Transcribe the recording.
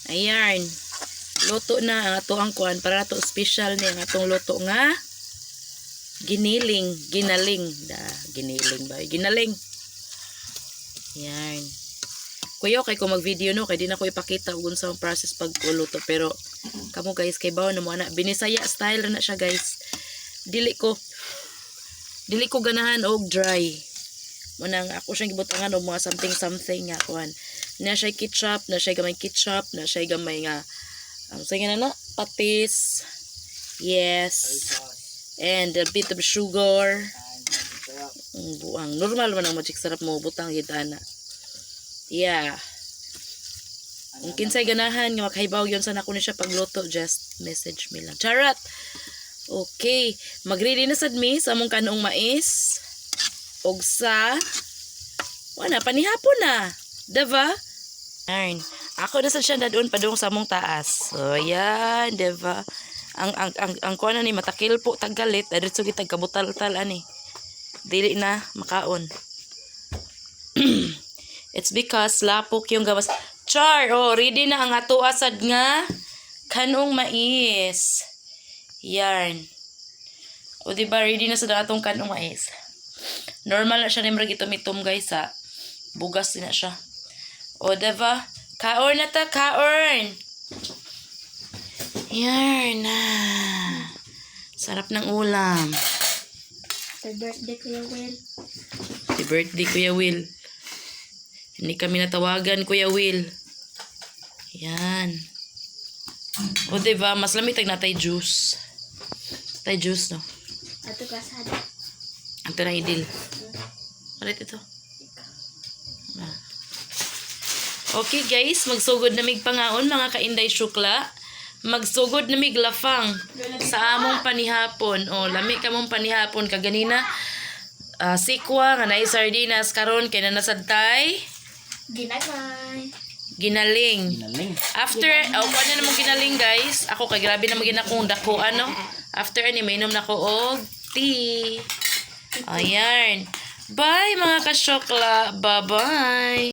Ayan. Luto na ang ato ang kuan para to special ni ang atong luto nga ginaling. Giniling ba? Ginaling. Ayan. Kuya, kay ko mag-video no, kay di na ko ipakita kung sa process pagluto. Pero, kamo guys, kay bawa na mo na. Binisaya style na siya guys. Dili ko ganahan og dry. Munang ako siyang gibutangan og mga something nga kuan. Na siya ketchup, na siya gamay ketchup, na siya gamay nga sige na na, patis. Yes. And a bit of sugar. Buang. Normal man ang magic sarap mo butang gitana. Yeah. Kung kinsay ganahan nga makahibaw yon sa nako ni siya pagluto, just message me lang. Charot. Okay, magready na sad mi sa among kanong mais. Og sa wala panihapon na. Diba? Ayun. Ako na sad siya dadun padung sa among taas. So yan, diba? Ang kuan ni matakil po tagalit, diretso kita kabutal-tal ani. Dili na makaon. It's because lapok yung gawas. Char, oh, ready na ang ato asad nga kanong mais. Yan. O diba, ready na sa atong kanong mais. Normal na siya na marag itom-itom guys ha. Bugas din na siya. O diba, kaon na ta, kaon. Yan na. Sarap ng ulam. Happy birthday, Kuya Will. Happy birthday, Kuya Will. Hindi kami natawagan, Kuya Will. Yan. O diba, mas lamig na tayo juice. Tayo juice, no? Ato kasad. Ito na idil. Ulit ito. Okay guys, magsugod na mig pangaon mga kainday syukla. Magsugod na mig lafang sa among panihapon. O, lami ka mong panihapon kaganina. Sikwa nga naay sardinas karon kay na nasadtay. Ginaling. After, paano na mong ginaling guys? Ako kay grabe na magina kong dako ano. After ani mainom na ko og tea. Ayan. Bye mga kasyokla. Bye-bye.